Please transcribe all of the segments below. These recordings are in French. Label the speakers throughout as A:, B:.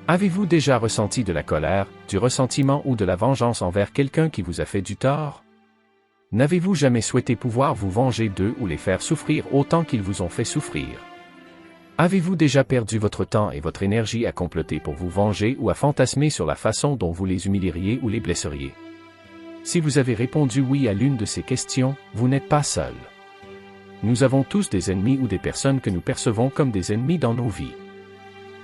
A: Avez-vous déjà ressenti de la colère, du ressentiment ou de la vengeance envers quelqu'un qui vous a fait du tort? N'avez-vous jamais souhaité pouvoir vous venger d'eux ou les faire souffrir autant qu'ils vous ont fait souffrir? Avez-vous déjà perdu votre temps et votre énergie à comploter pour vous venger ou à fantasmer sur la façon dont vous les humilieriez ou les blesseriez? Si vous avez répondu oui à l'une de ces questions, vous n'êtes pas seul. Nous avons tous des ennemis ou des personnes que nous percevons comme des ennemis dans nos vies.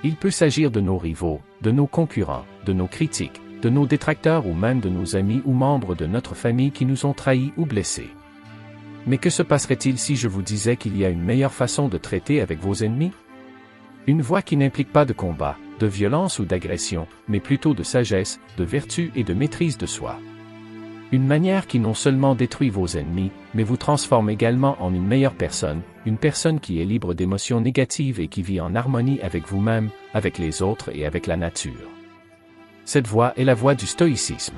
A: Il peut s'agir de nos rivaux, de nos concurrents, de nos critiques, de nos détracteurs ou même de nos amis ou membres de notre famille qui nous ont trahis ou blessés. Mais que se passerait-il si je vous disais qu'il y a une meilleure façon de traiter avec vos ennemis? Une voie qui n'implique pas de combat, de violence ou d'agression, mais plutôt de sagesse, de vertu et de maîtrise de soi. Une manière qui non seulement détruit vos ennemis, mais vous transforme également en une meilleure personne, une personne qui est libre d'émotions négatives et qui vit en harmonie avec vous-même, avec les autres et avec la nature. Cette voie est la voie du stoïcisme.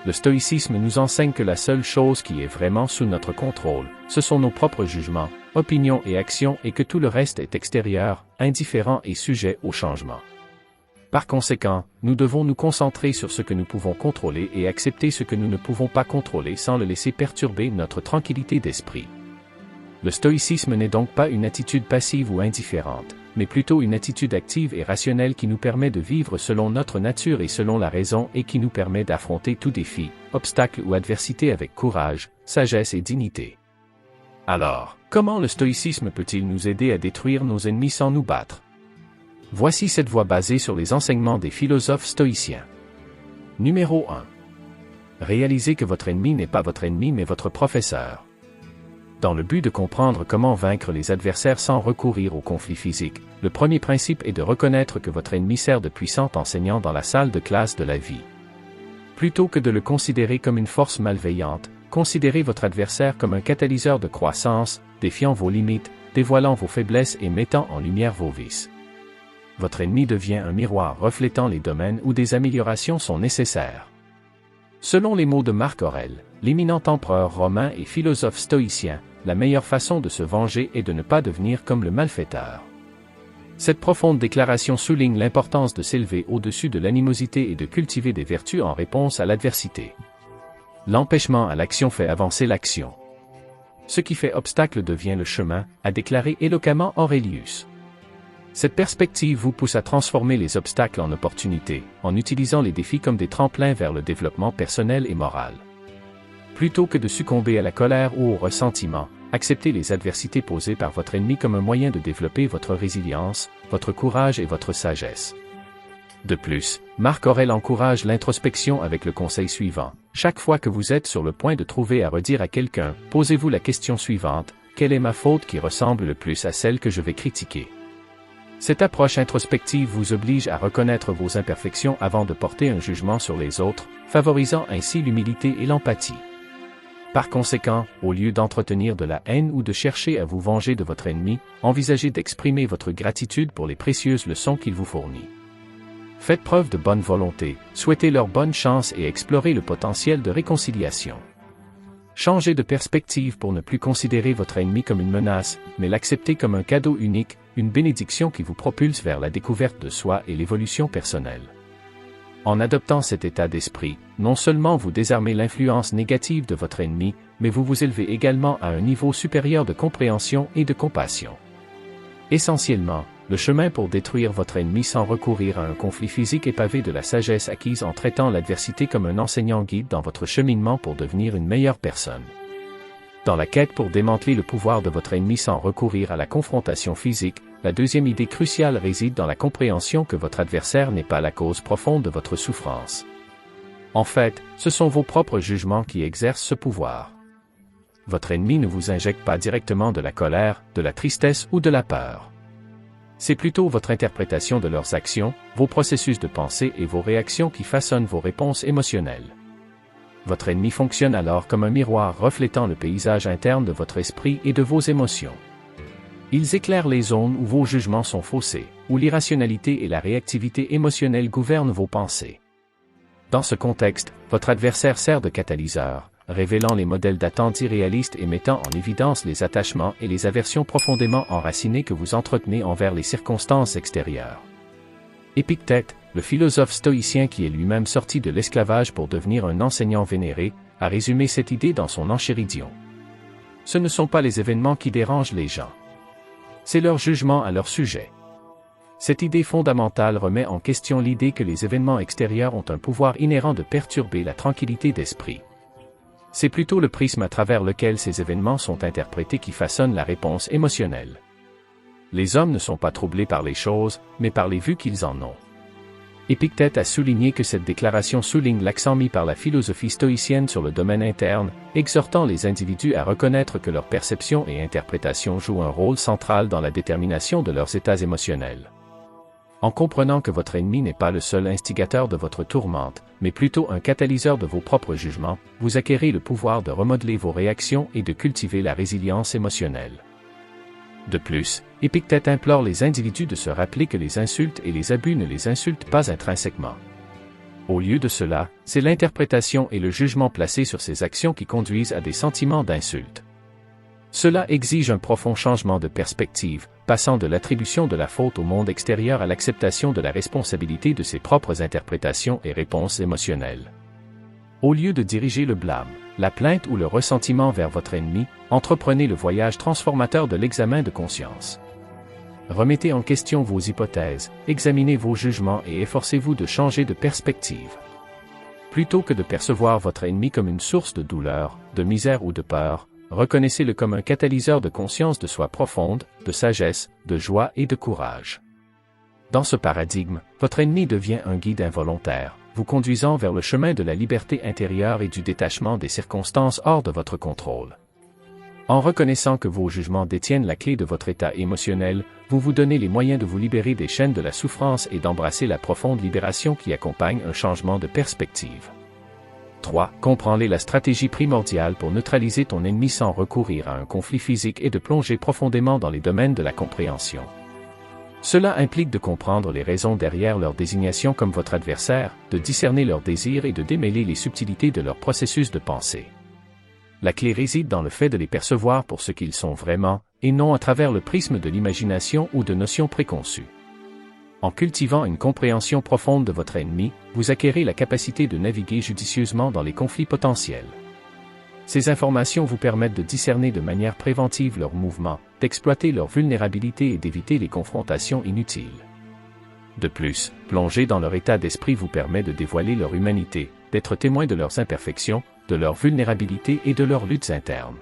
A: Le stoïcisme nous enseigne que la seule chose qui est vraiment sous notre contrôle, ce sont nos propres jugements, opinions et actions et que tout le reste est extérieur, indifférent et sujet au changement. Par conséquent, nous devons nous concentrer sur ce que nous pouvons contrôler et accepter ce que nous ne pouvons pas contrôler sans le laisser perturber notre tranquillité d'esprit. Le stoïcisme n'est donc pas une attitude passive ou indifférente, mais plutôt une attitude active et rationnelle qui nous permet de vivre selon notre nature et selon la raison et qui nous permet d'affronter tout défi, obstacle ou adversité avec courage, sagesse et dignité. Alors, comment le stoïcisme peut-il nous aider à détruire nos ennemis sans nous battre? Voici cette voie basée sur les enseignements des philosophes stoïciens. Numéro 1. Réalisez que votre ennemi n'est pas votre ennemi mais votre professeur. Dans le but de comprendre comment vaincre les adversaires sans recourir au conflit physique, le premier principe est de reconnaître que votre ennemi sert de puissant enseignant dans la salle de classe de la vie. Plutôt que de le considérer comme une force malveillante, considérez votre adversaire comme un catalyseur de croissance, défiant vos limites, dévoilant vos faiblesses et mettant en lumière vos vices. Votre ennemi devient un miroir reflétant les domaines où des améliorations sont nécessaires. Selon les mots de Marc Aurèle, l'éminent empereur romain et philosophe stoïcien, la meilleure façon de se venger est de ne pas devenir comme le malfaiteur. Cette profonde déclaration souligne l'importance de s'élever au-dessus de l'animosité et de cultiver des vertus en réponse à l'adversité. L'empêchement à l'action fait avancer l'action. Ce qui fait obstacle devient le chemin, a déclaré éloquemment Aurelius. Cette perspective vous pousse à transformer les obstacles en opportunités, en utilisant les défis comme des tremplins vers le développement personnel et moral. Plutôt que de succomber à la colère ou au ressentiment, acceptez les adversités posées par votre ennemi comme un moyen de développer votre résilience, votre courage et votre sagesse. De plus, Marc Aurèle encourage l'introspection avec le conseil suivant. Chaque fois que vous êtes sur le point de trouver à redire à quelqu'un, posez-vous la question suivante: quelle est ma faute qui ressemble le plus à celle que je vais critiquer? Cette approche introspective vous oblige à reconnaître vos imperfections avant de porter un jugement sur les autres, favorisant ainsi l'humilité et l'empathie. Par conséquent, au lieu d'entretenir de la haine ou de chercher à vous venger de votre ennemi, envisagez d'exprimer votre gratitude pour les précieuses leçons qu'il vous fournit. Faites preuve de bonne volonté, souhaitez leur bonne chance et explorez le potentiel de réconciliation. Changez de perspective pour ne plus considérer votre ennemi comme une menace, mais l'accepter comme un cadeau unique, une bénédiction qui vous propulse vers la découverte de soi et l'évolution personnelle. En adoptant cet état d'esprit, non seulement vous désarmez l'influence négative de votre ennemi, mais vous vous élevez également à un niveau supérieur de compréhension et de compassion. Essentiellement, le chemin pour détruire votre ennemi sans recourir à un conflit physique est pavé de la sagesse acquise en traitant l'adversité comme un enseignant guide dans votre cheminement pour devenir une meilleure personne. Dans la quête pour démanteler le pouvoir de votre ennemi sans recourir à la confrontation physique, la deuxième idée cruciale réside dans la compréhension que votre adversaire n'est pas la cause profonde de votre souffrance. En fait, ce sont vos propres jugements qui exercent ce pouvoir. Votre ennemi ne vous injecte pas directement de la colère, de la tristesse ou de la peur. C'est plutôt votre interprétation de leurs actions, vos processus de pensée et vos réactions qui façonnent vos réponses émotionnelles. Votre ennemi fonctionne alors comme un miroir reflétant le paysage interne de votre esprit et de vos émotions. Ils éclairent les zones où vos jugements sont faussés, où l'irrationalité et la réactivité émotionnelle gouvernent vos pensées. Dans ce contexte, votre adversaire sert de catalyseur, révélant les modèles d'attente irréalistes et mettant en évidence les attachements et les aversions profondément enracinés que vous entretenez envers les circonstances extérieures. Épictète, le philosophe stoïcien qui est lui-même sorti de l'esclavage pour devenir un enseignant vénéré, a résumé cette idée dans son Enchéridion. Ce ne sont pas les événements qui dérangent les gens. C'est leur jugement à leur sujet. Cette idée fondamentale remet en question l'idée que les événements extérieurs ont un pouvoir inhérent de perturber la tranquillité d'esprit. C'est plutôt le prisme à travers lequel ces événements sont interprétés qui façonne la réponse émotionnelle. Les hommes ne sont pas troublés par les choses, mais par les vues qu'ils en ont. Épictète a souligné que cette déclaration souligne l'accent mis par la philosophie stoïcienne sur le domaine interne, exhortant les individus à reconnaître que leur perception et interprétation jouent un rôle central dans la détermination de leurs états émotionnels. En comprenant que votre ennemi n'est pas le seul instigateur de votre tourmente, mais plutôt un catalyseur de vos propres jugements, vous acquérez le pouvoir de remodeler vos réactions et de cultiver la résilience émotionnelle. De plus, Épictète implore les individus de se rappeler que les insultes et les abus ne les insultent pas intrinsèquement. Au lieu de cela, c'est l'interprétation et le jugement placés sur ces actions qui conduisent à des sentiments d'insulte. Cela exige un profond changement de perspective, passant de l'attribution de la faute au monde extérieur à l'acceptation de la responsabilité de ses propres interprétations et réponses émotionnelles. Au lieu de diriger le blâme, la plainte ou le ressentiment vers votre ennemi, entreprenez le voyage transformateur de l'examen de conscience. Remettez en question vos hypothèses, examinez vos jugements et efforcez-vous de changer de perspective. Plutôt que de percevoir votre ennemi comme une source de douleur, de misère ou de peur, reconnaissez-le comme un catalyseur de conscience de soi profonde, de sagesse, de joie et de courage. Dans ce paradigme, votre ennemi devient un guide involontaire, vous conduisant vers le chemin de la liberté intérieure et du détachement des circonstances hors de votre contrôle. En reconnaissant que vos jugements détiennent la clé de votre état émotionnel, vous vous donnez les moyens de vous libérer des chaînes de la souffrance et d'embrasser la profonde libération qui accompagne un changement de perspective. 3. Comprends-les la stratégie primordiale pour neutraliser ton ennemi sans recourir à un conflit physique et de plonger profondément dans les domaines de la compréhension. Cela implique de comprendre les raisons derrière leur désignation comme votre adversaire, de discerner leurs désirs et de démêler les subtilités de leur processus de pensée. La clé réside dans le fait de les percevoir pour ce qu'ils sont vraiment, et non à travers le prisme de l'imagination ou de notions préconçues. En cultivant une compréhension profonde de votre ennemi, vous acquérez la capacité de naviguer judicieusement dans les conflits potentiels. Ces informations vous permettent de discerner de manière préventive leurs mouvements, d'exploiter leur vulnérabilité et d'éviter les confrontations inutiles. De plus, plonger dans leur état d'esprit vous permet de dévoiler leur humanité, d'être témoin de leurs imperfections, de leur vulnérabilité et de leurs luttes internes.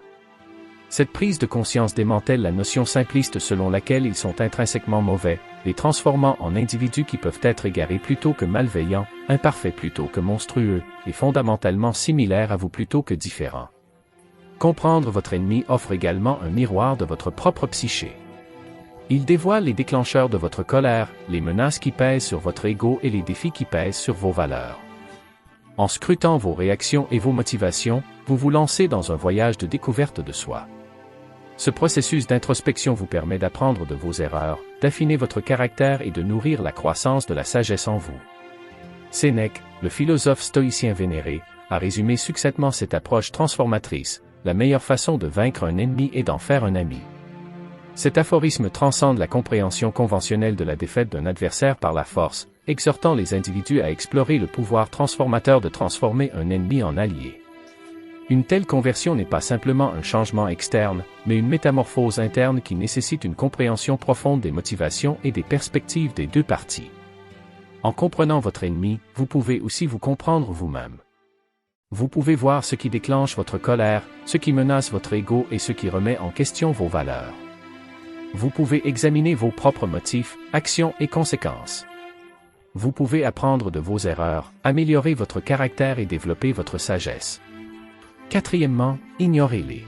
A: Cette prise de conscience démantèle la notion simpliste selon laquelle ils sont intrinsèquement mauvais, les transformant en individus qui peuvent être égarés plutôt que malveillants, imparfaits plutôt que monstrueux, et fondamentalement similaires à vous plutôt que différents. Comprendre votre ennemi offre également un miroir de votre propre psyché. Il dévoile les déclencheurs de votre colère, les menaces qui pèsent sur votre ego et les défis qui pèsent sur vos valeurs. En scrutant vos réactions et vos motivations, vous vous lancez dans un voyage de découverte de soi. Ce processus d'introspection vous permet d'apprendre de vos erreurs, d'affiner votre caractère et de nourrir la croissance de la sagesse en vous. Sénèque, le philosophe stoïcien vénéré, a résumé succinctement cette approche transformatrice: la meilleure façon de vaincre un ennemi est d'en faire un ami. Cet aphorisme transcende la compréhension conventionnelle de la défaite d'un adversaire par la force, exhortant les individus à explorer le pouvoir transformateur de transformer un ennemi en allié. Une telle conversion n'est pas simplement un changement externe, mais une métamorphose interne qui nécessite une compréhension profonde des motivations et des perspectives des deux parties. En comprenant votre ennemi, vous pouvez aussi vous comprendre vous-même. Vous pouvez voir ce qui déclenche votre colère, ce qui menace votre ego et ce qui remet en question vos valeurs. Vous pouvez examiner vos propres motifs, actions et conséquences. Vous pouvez apprendre de vos erreurs, améliorer votre caractère et développer votre sagesse. Quatrièmement, ignorez-les.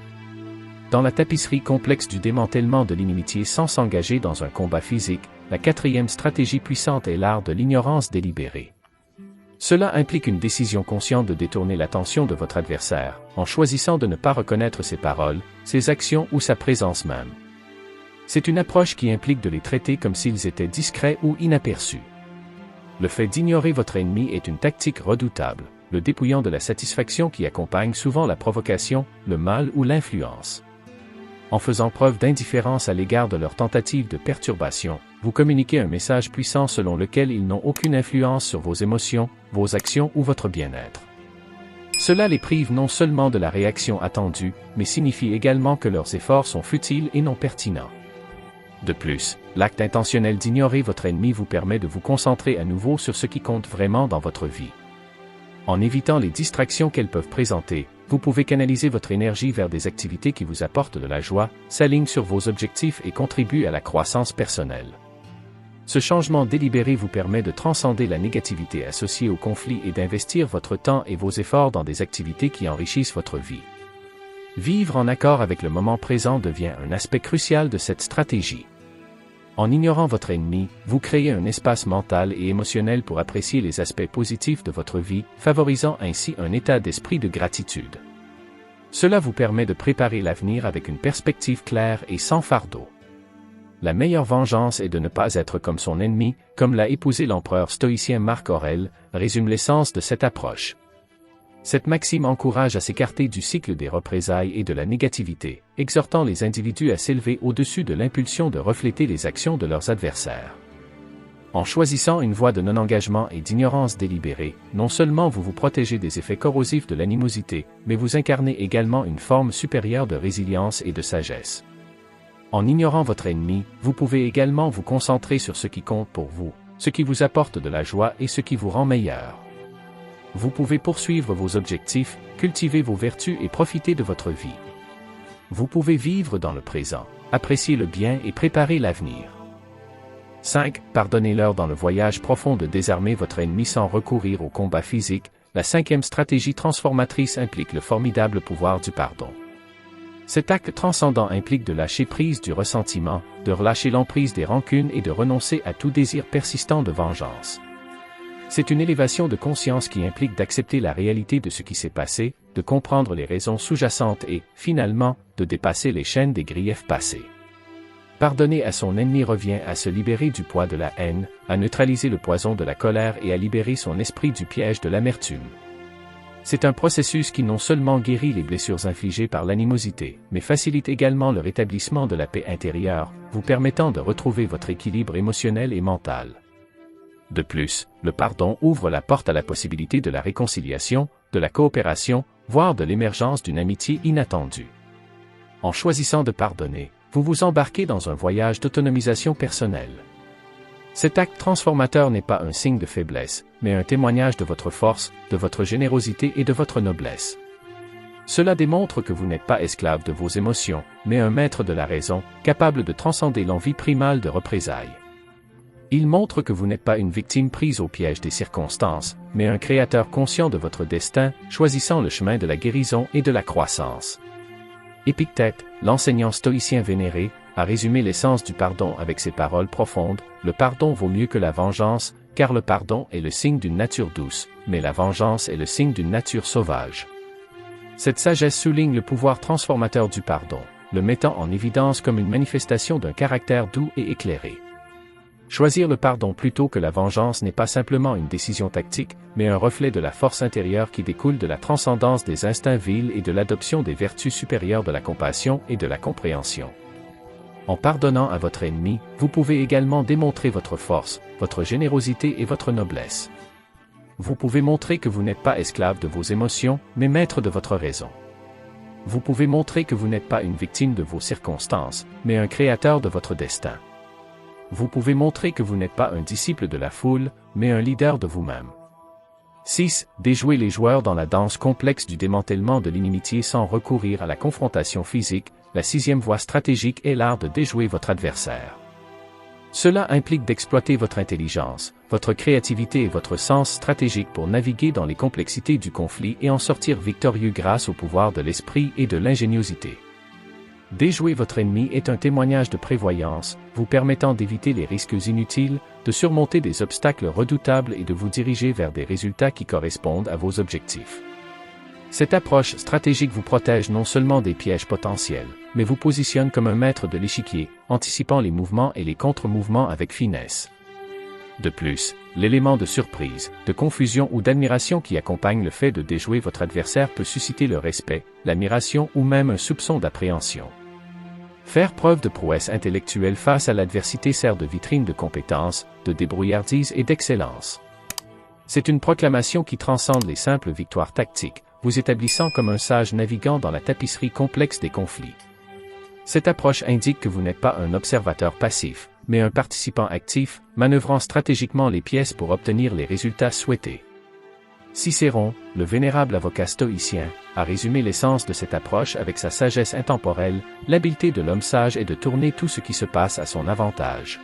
A: Dans la tapisserie complexe du démantèlement de l'inimitié sans s'engager dans un combat physique, la quatrième stratégie puissante est l'art de l'ignorance délibérée. Cela implique une décision consciente de détourner l'attention de votre adversaire, en choisissant de ne pas reconnaître ses paroles, ses actions ou sa présence même. C'est une approche qui implique de les traiter comme s'ils étaient discrets ou inaperçus. Le fait d'ignorer votre ennemi est une tactique redoutable, le dépouillant de la satisfaction qui accompagne souvent la provocation, le mal ou l'influence. En faisant preuve d'indifférence à l'égard de leurs tentatives de perturbation, vous communiquez un message puissant selon lequel ils n'ont aucune influence sur vos émotions, vos actions ou votre bien-être. Cela les prive non seulement de la réaction attendue, mais signifie également que leurs efforts sont futiles et non pertinents. De plus, l'acte intentionnel d'ignorer votre ennemi vous permet de vous concentrer à nouveau sur ce qui compte vraiment dans votre vie. En évitant les distractions qu'elles peuvent présenter, vous pouvez canaliser votre énergie vers des activités qui vous apportent de la joie, s'alignent sur vos objectifs et contribuent à la croissance personnelle. Ce changement délibéré vous permet de transcender la négativité associée au conflit et d'investir votre temps et vos efforts dans des activités qui enrichissent votre vie. Vivre en accord avec le moment présent devient un aspect crucial de cette stratégie. En ignorant votre ennemi, vous créez un espace mental et émotionnel pour apprécier les aspects positifs de votre vie, favorisant ainsi un état d'esprit de gratitude. Cela vous permet de préparer l'avenir avec une perspective claire et sans fardeau. La meilleure vengeance est de ne pas être comme son ennemi, comme l'a épousé l'empereur stoïcien Marc Aurèle, résume l'essence de cette approche. Cette maxime encourage à s'écarter du cycle des représailles et de la négativité, exhortant les individus à s'élever au-dessus de l'impulsion de refléter les actions de leurs adversaires. En choisissant une voie de non-engagement et d'ignorance délibérée, non seulement vous vous protégez des effets corrosifs de l'animosité, mais vous incarnez également une forme supérieure de résilience et de sagesse. En ignorant votre ennemi, vous pouvez également vous concentrer sur ce qui compte pour vous, ce qui vous apporte de la joie et ce qui vous rend meilleur. Vous pouvez poursuivre vos objectifs, cultiver vos vertus et profiter de votre vie. Vous pouvez vivre dans le présent, apprécier le bien et préparer l'avenir. 5. Pardonnez-leur dans le voyage profond de désarmer votre ennemi sans recourir au combat physique. La cinquième stratégie transformatrice implique le formidable pouvoir du pardon. Cet acte transcendant implique de lâcher prise du ressentiment, de relâcher l'emprise des rancunes et de renoncer à tout désir persistant de vengeance. C'est une élévation de conscience qui implique d'accepter la réalité de ce qui s'est passé, de comprendre les raisons sous-jacentes et, finalement, de dépasser les chaînes des griefs passés. Pardonner à son ennemi revient à se libérer du poids de la haine, à neutraliser le poison de la colère et à libérer son esprit du piège de l'amertume. C'est un processus qui non seulement guérit les blessures infligées par l'animosité, mais facilite également le rétablissement de la paix intérieure, vous permettant de retrouver votre équilibre émotionnel et mental. De plus, le pardon ouvre la porte à la possibilité de la réconciliation, de la coopération, voire de l'émergence d'une amitié inattendue. En choisissant de pardonner, vous vous embarquez dans un voyage d'autonomisation personnelle. Cet acte transformateur n'est pas un signe de faiblesse, mais un témoignage de votre force, de votre générosité et de votre noblesse. Cela démontre que vous n'êtes pas esclave de vos émotions, mais un maître de la raison, capable de transcender l'envie primale de représailles. Il montre que vous n'êtes pas une victime prise au piège des circonstances, mais un créateur conscient de votre destin, choisissant le chemin de la guérison et de la croissance. Épictète, l'enseignant stoïcien vénéré, a résumé l'essence du pardon avec ces paroles profondes: le pardon vaut mieux que la vengeance, car le pardon est le signe d'une nature douce, mais la vengeance est le signe d'une nature sauvage. Cette sagesse souligne le pouvoir transformateur du pardon, le mettant en évidence comme une manifestation d'un caractère doux et éclairé. Choisir le pardon plutôt que la vengeance n'est pas simplement une décision tactique, mais un reflet de la force intérieure qui découle de la transcendance des instincts vils et de l'adoption des vertus supérieures de la compassion et de la compréhension. En pardonnant à votre ennemi, vous pouvez également démontrer votre force, votre générosité et votre noblesse. Vous pouvez montrer que vous n'êtes pas esclave de vos émotions, mais maître de votre raison. Vous pouvez montrer que vous n'êtes pas une victime de vos circonstances, mais un créateur de votre destin. Vous pouvez montrer que vous n'êtes pas un disciple de la foule, mais un leader de vous-même. 6. Déjouer les joueurs dans la danse complexe du démantèlement de l'inimitié sans recourir à la confrontation physique. La sixième voie stratégique est l'art de déjouer votre adversaire. Cela implique d'exploiter votre intelligence, votre créativité et votre sens stratégique pour naviguer dans les complexités du conflit et en sortir victorieux grâce au pouvoir de l'esprit et de l'ingéniosité. Déjouer votre ennemi est un témoignage de prévoyance, vous permettant d'éviter les risques inutiles, de surmonter des obstacles redoutables et de vous diriger vers des résultats qui correspondent à vos objectifs. Cette approche stratégique vous protège non seulement des pièges potentiels, mais vous positionne comme un maître de l'échiquier, anticipant les mouvements et les contre-mouvements avec finesse. De plus, l'élément de surprise, de confusion ou d'admiration qui accompagne le fait de déjouer votre adversaire peut susciter le respect, l'admiration ou même un soupçon d'appréhension. Faire preuve de prouesse intellectuelle face à l'adversité sert de vitrine de compétences, de débrouillardise et d'excellence. C'est une proclamation qui transcende les simples victoires tactiques, vous établissant comme un sage navigant dans la tapisserie complexe des conflits. Cette approche indique que vous n'êtes pas un observateur passif, mais un participant actif, manœuvrant stratégiquement les pièces pour obtenir les résultats souhaités. Cicéron, le vénérable avocat stoïcien, a résumé l'essence de cette approche avec sa sagesse intemporelle, l'habileté de l'homme sage est de tourner tout ce qui se passe à son avantage.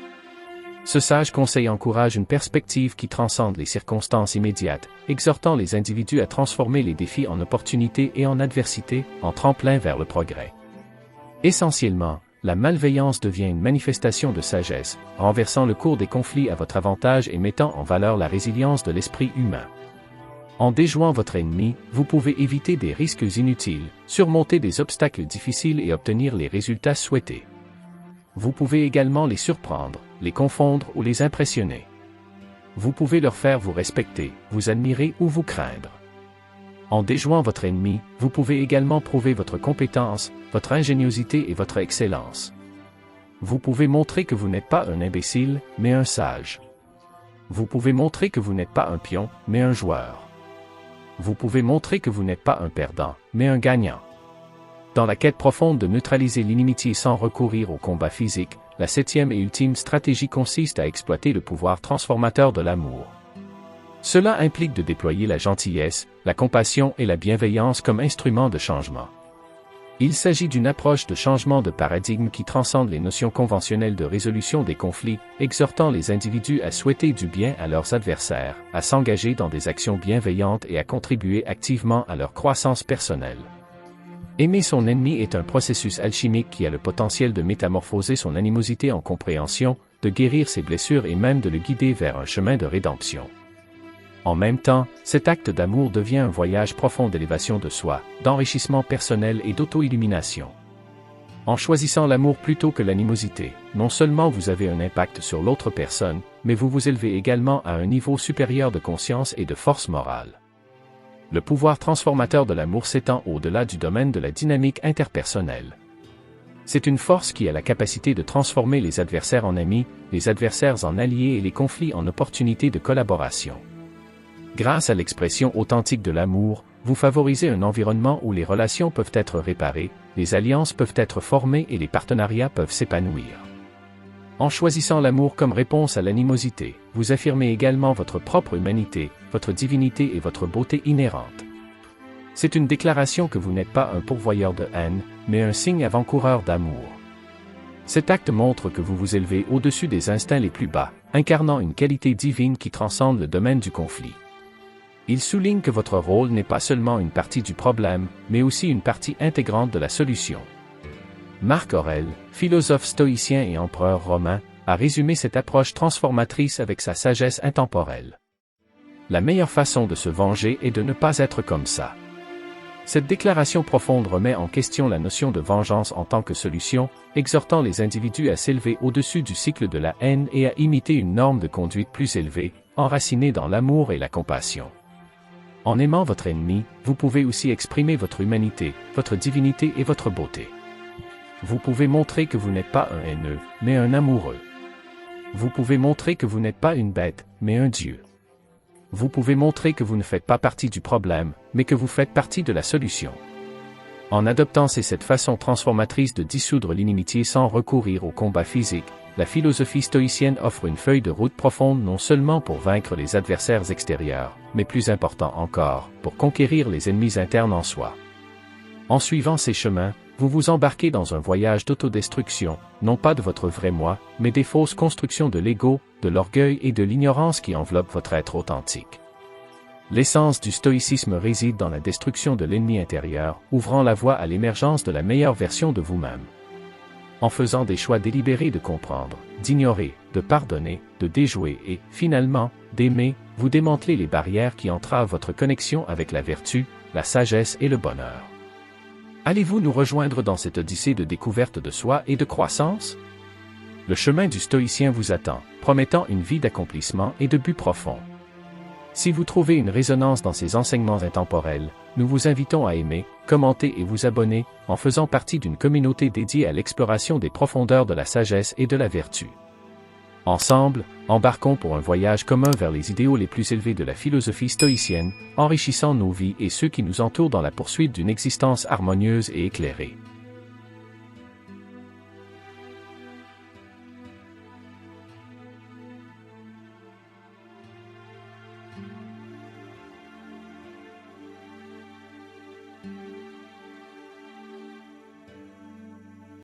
A: Ce sage conseil encourage une perspective qui transcende les circonstances immédiates, exhortant les individus à transformer les défis en opportunités et en adversités, en tremplin vers le progrès. Essentiellement, la malveillance devient une manifestation de sagesse, renversant le cours des conflits à votre avantage et mettant en valeur la résilience de l'esprit humain. En déjouant votre ennemi, vous pouvez éviter des risques inutiles, surmonter des obstacles difficiles et obtenir les résultats souhaités. Vous pouvez également les surprendre, les confondre ou les impressionner. Vous pouvez leur faire vous respecter, vous admirer ou vous craindre. En déjouant votre ennemi, vous pouvez également prouver votre compétence, votre ingéniosité et votre excellence. Vous pouvez montrer que vous n'êtes pas un imbécile, mais un sage. Vous pouvez montrer que vous n'êtes pas un pion, mais un joueur. Vous pouvez montrer que vous n'êtes pas un perdant, mais un gagnant. Dans la quête profonde de neutraliser l'inimitié sans recourir au combat physique, la 7e et ultime stratégie consiste à exploiter le pouvoir transformateur de l'amour. Cela implique de déployer la gentillesse, la compassion et la bienveillance comme instruments de changement. Il s'agit d'une approche de changement de paradigme qui transcende les notions conventionnelles de résolution des conflits, exhortant les individus à souhaiter du bien à leurs adversaires, à s'engager dans des actions bienveillantes et à contribuer activement à leur croissance personnelle. Aimer son ennemi est un processus alchimique qui a le potentiel de métamorphoser son animosité en compréhension, de guérir ses blessures et même de le guider vers un chemin de rédemption. En même temps, cet acte d'amour devient un voyage profond d'élévation de soi, d'enrichissement personnel et d'auto-illumination. En choisissant l'amour plutôt que l'animosité, non seulement vous avez un impact sur l'autre personne, mais vous vous élevez également à un niveau supérieur de conscience et de force morale. Le pouvoir transformateur de l'amour s'étend au-delà du domaine de la dynamique interpersonnelle. C'est une force qui a la capacité de transformer les adversaires en amis, les adversaires en alliés et les conflits en opportunités de collaboration. Grâce à l'expression authentique de l'amour, vous favorisez un environnement où les relations peuvent être réparées, les alliances peuvent être formées et les partenariats peuvent s'épanouir. En choisissant l'amour comme réponse à l'animosité, vous affirmez également votre propre humanité, votre divinité et votre beauté inhérente. C'est une déclaration que vous n'êtes pas un pourvoyeur de haine, mais un signe avant-coureur d'amour. Cet acte montre que vous vous élevez au-dessus des instincts les plus bas, incarnant une qualité divine qui transcende le domaine du conflit. Il souligne que votre rôle n'est pas seulement une partie du problème, mais aussi une partie intégrante de la solution. Marc Aurèle, philosophe stoïcien et empereur romain, a résumé cette approche transformatrice avec sa sagesse intemporelle. La meilleure façon de se venger est de ne pas être comme ça. Cette déclaration profonde remet en question la notion de vengeance en tant que solution, exhortant les individus à s'élever au-dessus du cycle de la haine et à imiter une norme de conduite plus élevée, enracinée dans l'amour et la compassion. En aimant votre ennemi, vous pouvez aussi exprimer votre humanité, votre divinité et votre beauté. Vous pouvez montrer que vous n'êtes pas un haineux, mais un amoureux. Vous pouvez montrer que vous n'êtes pas une bête, mais un Dieu. Vous pouvez montrer que vous ne faites pas partie du problème, mais que vous faites partie de la solution. En adoptant cette façon transformatrice de dissoudre l'inimitié sans recourir au combat physique, la philosophie stoïcienne offre une feuille de route profonde non seulement pour vaincre les adversaires extérieurs, mais plus important encore, pour conquérir les ennemis internes en soi. En suivant ces chemins, vous vous embarquez dans un voyage d'autodestruction, non pas de votre vrai moi, mais des fausses constructions de l'ego, de l'orgueil et de l'ignorance qui enveloppent votre être authentique. L'essence du stoïcisme réside dans la destruction de l'ennemi intérieur, ouvrant la voie à l'émergence de la meilleure version de vous-même. En faisant des choix délibérés de comprendre, d'ignorer, de pardonner, de déjouer et, finalement, d'aimer, vous démantelez les barrières qui entravent votre connexion avec la vertu, la sagesse et le bonheur. Allez-vous nous rejoindre dans cette odyssée de découverte de soi et de croissance? Le chemin du stoïcien vous attend, promettant une vie d'accomplissement et de buts profonds. Si vous trouvez une résonance dans ces enseignements intemporels, nous vous invitons à aimer, commenter et vous abonner, en faisant partie d'une communauté dédiée à l'exploration des profondeurs de la sagesse et de la vertu. Ensemble, embarquons pour un voyage commun vers les idéaux les plus élevés de la philosophie stoïcienne, enrichissant nos vies et ceux qui nous entourent dans la poursuite d'une existence harmonieuse et éclairée.